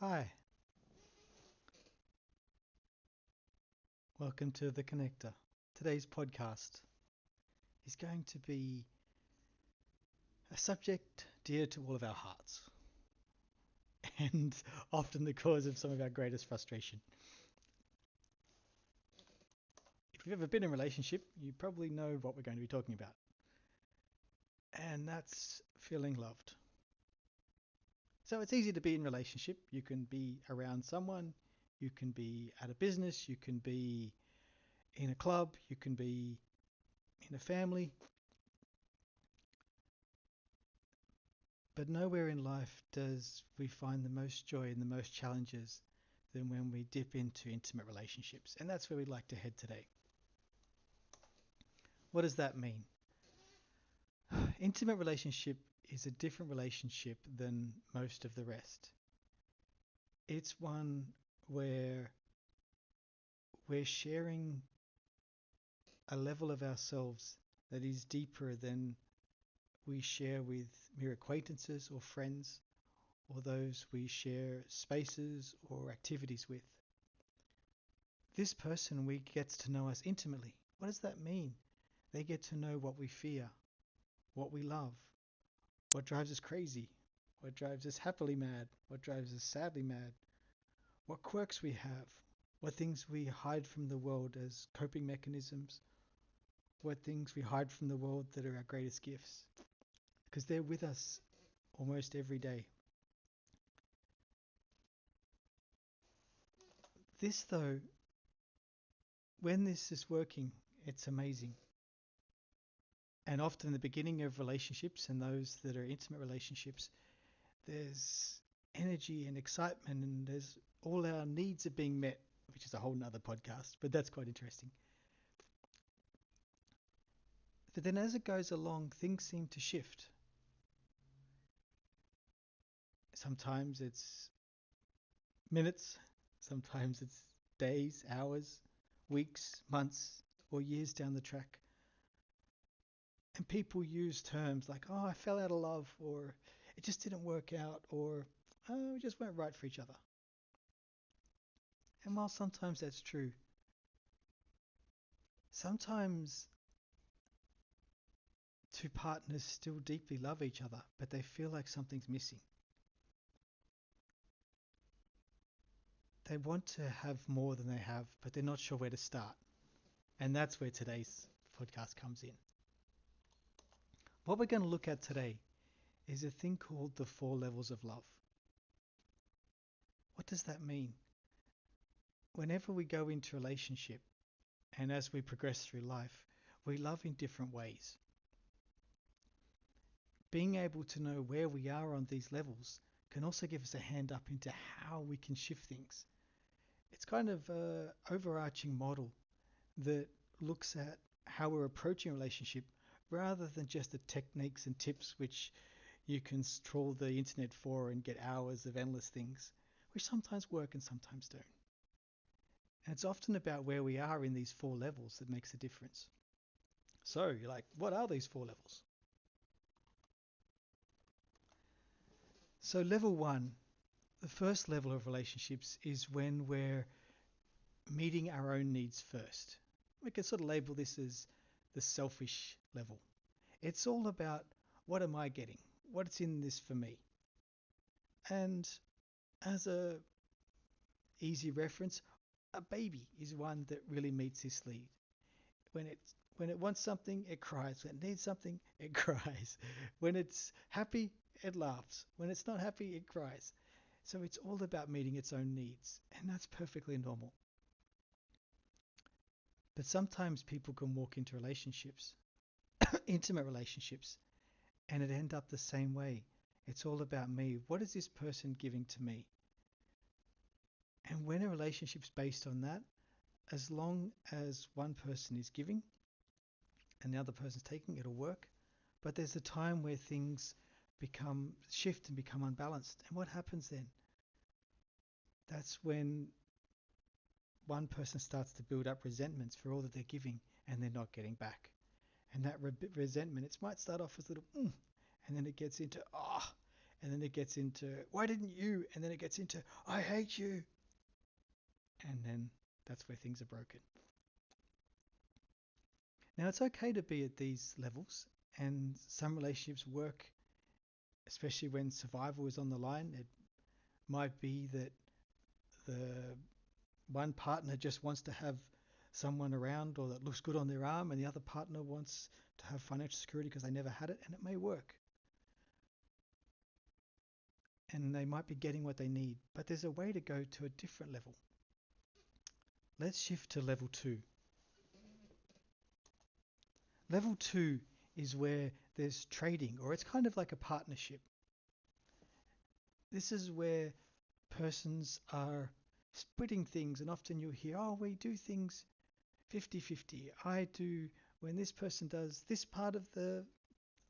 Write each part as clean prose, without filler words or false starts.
Hi, welcome to The Connector. Today's podcast is going to be a subject dear to all of our hearts and often the cause of some of our greatest frustration. If you've ever been in a relationship, you probably know what we're going to be talking about, and that's feeling loved. So it's easy to be in a relationship. You can be around someone, you can be at a business, you can be in a club, you can be in a family, but nowhere in life does we find the most joy and the most challenges than when we dip into intimate relationships. And that's where we'd like to head today. What does that mean? Intimate relationship is a different relationship than most of the rest. It's one where we're sharing a level of ourselves that is deeper than we share with mere acquaintances or friends or those we share spaces or activities with. This person we gets to know us intimately. What does that mean? They get to know what we fear, what we love, what drives us crazy, what drives us happily mad, what drives us sadly mad, what quirks we have, what things we hide from the world as coping mechanisms, what things we hide from the world that are our greatest gifts. Because they're with us almost every day. This, though, when this is working, it's amazing. And often, in the beginning of relationships and those that are intimate relationships, there's energy and excitement, and there's all our needs are being met, which is a whole nother podcast, but that's quite interesting. But then as it goes along, things seem to shift. Sometimes it's minutes, sometimes it's days, hours, weeks, months, or years down the track. And people use terms like, oh, I fell out of love, or it just didn't work out, or oh, we just weren't right for each other. And while sometimes that's true, sometimes two partners still deeply love each other, but they feel like something's missing. They want to have more than they have, but they're not sure where to start. And that's where today's podcast comes in. What we're going to look at today is a thing called the four levels of love. What does that mean? Whenever we go into a relationship and as we progress through life, we love in different ways. Being able to know where we are on these levels can also give us a hand up into how we can shift things. It's kind of an overarching model that looks at how we're approaching a relationship rather than just the techniques and tips which you can trawl the internet for and get hours of endless things, which sometimes work and sometimes don't. And it's often about where we are in these four levels that makes a difference. So you're like, what are these four levels? So level one, the first level of relationships is when we're meeting our own needs first. We can sort of label this as the selfish level. It's all about what am I getting? What's in this for me? And as a easy reference, a baby is one that really meets this lead. When it wants something, it cries. When it needs something, it cries. When it's happy, it laughs. When it's not happy, it cries. So it's all about meeting its own needs, and that's perfectly normal. But sometimes people can walk into relationships, intimate relationships, and it end up the same way. It's all about me. What is this person giving to me? And when a relationship's based on that, as long as one person is giving and the other person's taking, it'll work. But there's a time where things become shift and become unbalanced. And what happens then? That's when one person starts to build up resentments for all that they're giving and they're not getting back. And that resentment, it might start off as a little, and then it gets into, and then it gets into why didn't you, and then it gets into I hate you, and then that's where things are broken. Now it's okay to be at these levels, and some relationships work, especially when survival is on the line. It might be that the one partner just wants to have someone around or that looks good on their arm, and the other partner wants to have financial security because they never had it, and it may work. And they might be getting what they need, but there's a way to go to a different level. Let's shift to level 2. Level 2 is where there's trading, or it's kind of like a partnership. This is where persons are splitting things, and often you'll hear, oh, we do things 50-50. I do when this person does this part of the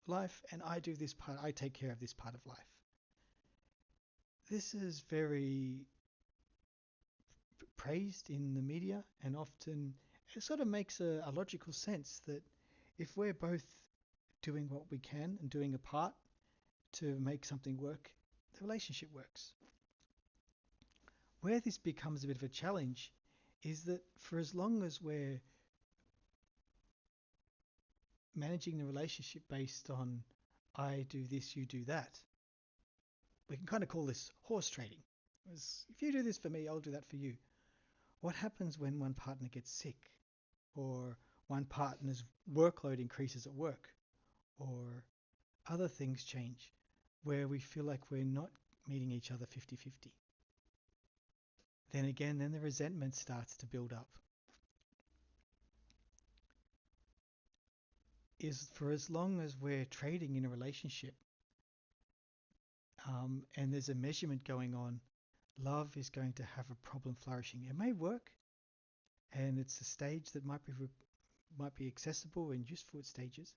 life, and I do this part, I take care of this part of life. This is very praised in the media, and often it sort of makes a logical sense that if we're both doing what we can and doing a part to make something work, the relationship works. Where this becomes a bit of a challenge is that for as long as we're managing the relationship based on I do this, you do that, we can kind of call this horse trading. If you do this for me, I'll do that for you. What happens when one partner gets sick, or one partner's workload increases at work, or other things change where we feel like we're not meeting each other 50-50? Then again, then the resentment starts to build up. Is for as long as we're trading in a relationship, and there's a measurement going on, love is going to have a problem flourishing. It may work, and it's a stage that might be accessible and useful at stages.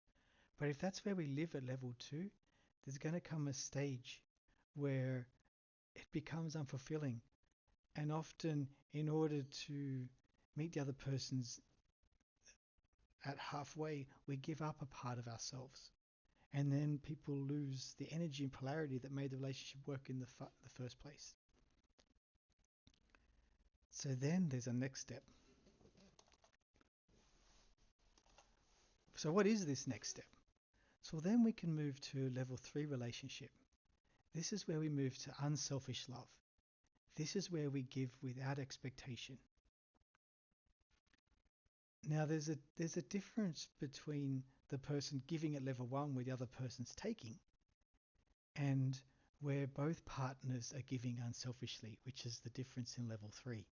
But if that's where we live at level 2, there's going to come a stage where it becomes unfulfilling. And often, in order to meet the other person's at halfway, we give up a part of ourselves. And then people lose the energy and polarity that made the relationship work in the first place. So then there's a next step. So what is this next step? So then we can move to level 3 relationship. This is where we move to unselfish love. This is where we give without expectation. Now there's a difference between the person giving at level 1 where the other person's taking, and where both partners are giving unselfishly, which is the difference in level 3.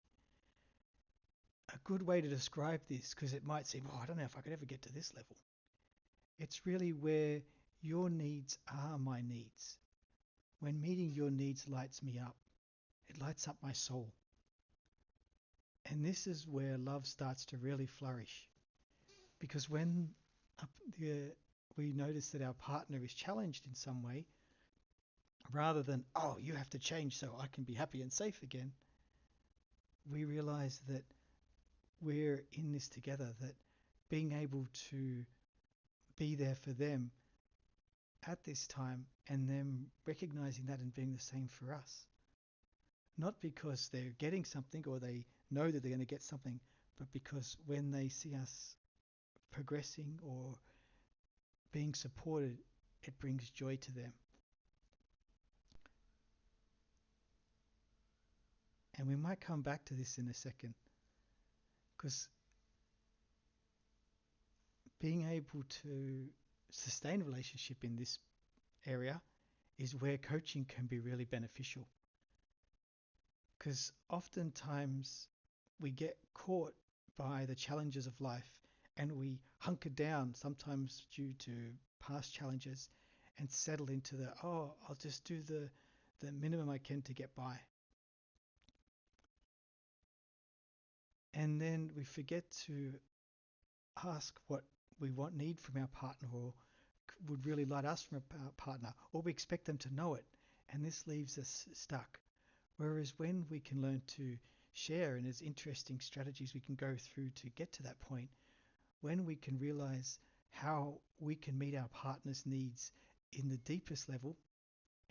A good way to describe this, because it might seem, oh, I don't know if I could ever get to this level. It's really where your needs are my needs. When meeting your needs lights me up, it lights up my soul. And this is where love starts to really flourish. Because when we notice that our partner is challenged in some way, rather than, oh, you have to change so I can be happy and safe again, we realize that we're in this together, that being able to be there for them at this time, and them recognizing that and being the same for us. Not because they're getting something or they know that they're going to get something, but because when they see us progressing or being supported, it brings joy to them. And we might come back to this in a second, because being able to sustain a relationship in this area is where coaching can be really beneficial. Because oftentimes we get caught by the challenges of life and we hunker down, sometimes due to past challenges, and settle into I'll just do the minimum I can to get by. And then we forget to ask what we need from our partner, or would really light us from a partner, or we expect them to know it, and this leaves us stuck. Whereas when we can learn to share, and there's interesting strategies we can go through to get to that point, when we can realize how we can meet our partner's needs in the deepest level,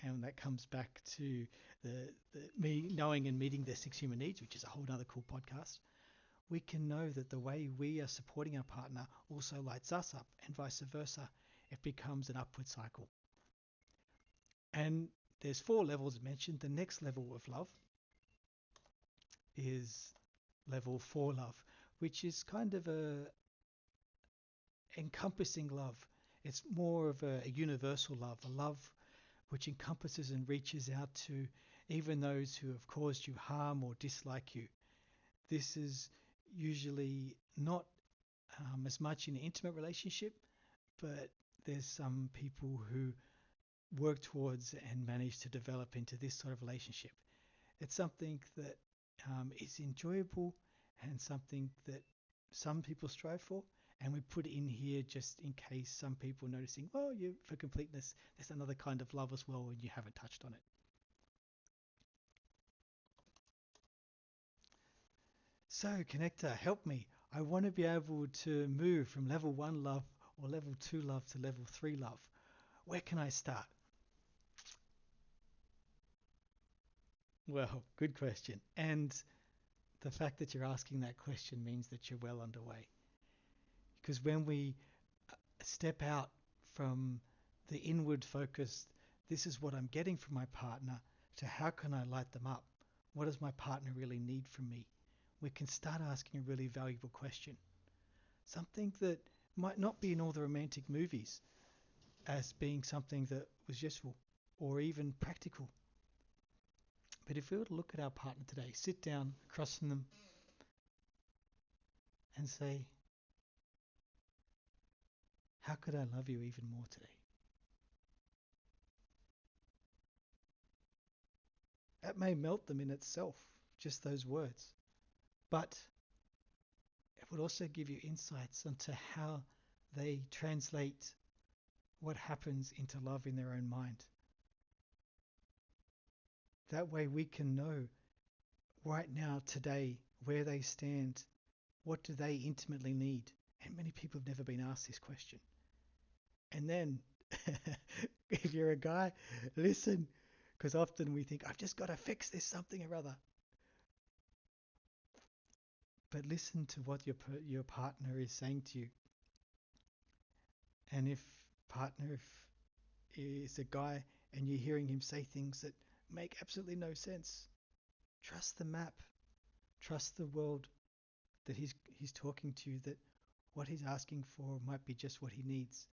And that comes back to the me knowing and meeting their six human needs, which is a whole other cool podcast. We can know that the way we are supporting our partner also lights us up, and vice versa. It becomes an upward cycle. And there's four levels mentioned. The next level of love is level 4 love, which is kind of a encompassing love. It's more of a universal love, a love which encompasses and reaches out to even those who have caused you harm or dislike you. This is usually not as much in an intimate relationship, but there's some people who work towards and manage to develop into this sort of relationship. It's something that is enjoyable and something that some people strive for. And we put it in here just in case some people noticing, well, for completeness, there's another kind of love as well and you haven't touched on it. So, connector, help me. I want to be able to move from level 1 love or level 2 love to level 3 love. Where can I start? Well, good question. And the fact that you're asking that question means that you're well underway. Because when we step out from the inward focus, this is what I'm getting from my partner, to how can I light them up? What does my partner really need from me? We can start asking a really valuable question. Something that might not be in all the romantic movies as being something that was useful or even practical. But if we were to look at our partner today, sit down across from them and say, how could I love you even more today? That may melt them in itself, just those words. But it would also give you insights into how they translate what happens into love in their own mind. That way we can know right now, today, where they stand, what do they intimately need? And many people have never been asked this question. And then, if you're a guy, listen, because often we think, I've just got to fix this something or other. But listen to what your partner is saying to you. And if partner is a guy and you're hearing him say things that make absolutely no sense, trust the map, trust the world that he's talking to you, that what he's asking for might be just what he needs.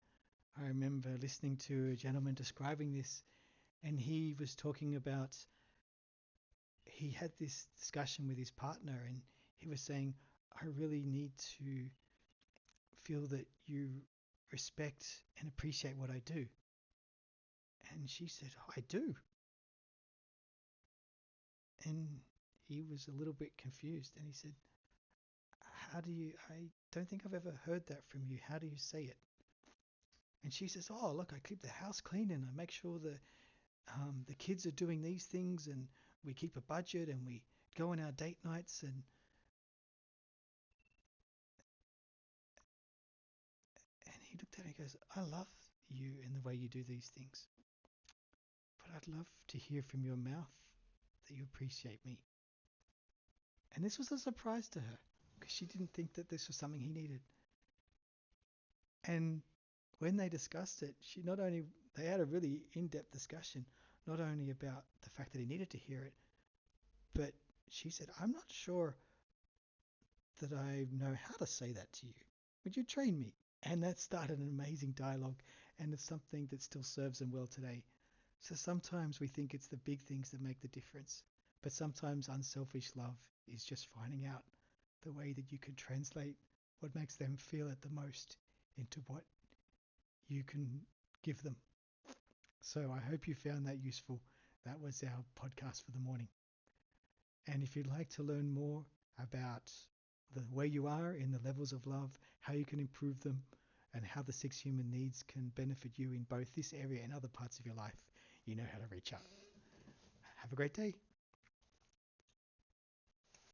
I remember listening to a gentleman describing this, and he was talking about, he had this discussion with his partner, and he was saying, I really need to feel that you respect and appreciate what I do. And she said, oh, I do. And he was a little bit confused, and he said, I don't think I've ever heard that from you. How do you say it? And she says, oh, look, I keep the house clean and I make sure the kids are doing these things, and we keep a budget and we go on our date nights. And he looked at me and goes, I love you and the way you do these things, but I'd love to hear from your mouth that you appreciate me. And this was a surprise to her because she didn't think that this was something he needed. And when they discussed it, they had a really in-depth discussion, not only about the fact that he needed to hear it, but she said, I'm not sure that I know how to say that to you. Would you train me? And that started an amazing dialogue, and it's something that still serves them well today. So sometimes we think it's the big things that make the difference, but sometimes unselfish love is just finding out the way that you can translate what makes them feel it the most into what you can give them. So I hope you found that useful. That was our podcast for the morning. And if you'd like to learn more about the way you are in the levels of love, how you can improve them, and how the 6 human needs can benefit you in both this area and other parts of your life, you know how to reach out. Have a great day.